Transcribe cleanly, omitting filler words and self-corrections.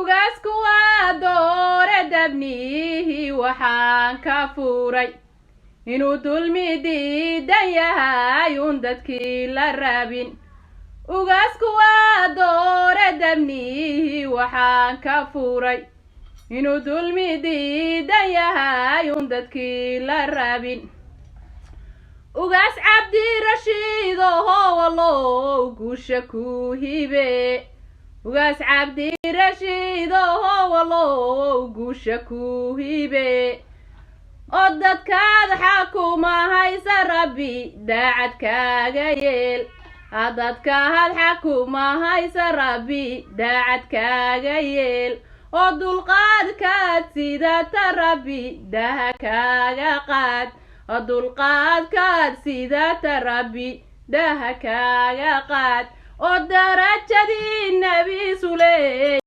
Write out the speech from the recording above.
ugaasku waa doore dabnihi waxaan ka furay inuu dulmi diidan yahay un dadkii la rabin ugaasku waa doore dabnihi waxaan ka furay inuu dulmi diidan yahay un dadkii la rabin ugaas cabdirashiid howalow guusha ku hibe ugaas cabdirashiid howalow guusha ku hibe oo dadkaad xakuma haysa rabbi daacad kaaga yeel dadkaad xakuma haysa rabbi daacad kaaga yeel oo dulqaadkaad sidata rabbi daha kaaga qaad oo dulqaadkaad sidata rabbi daha kaaga qaad oo darajadii nabi suley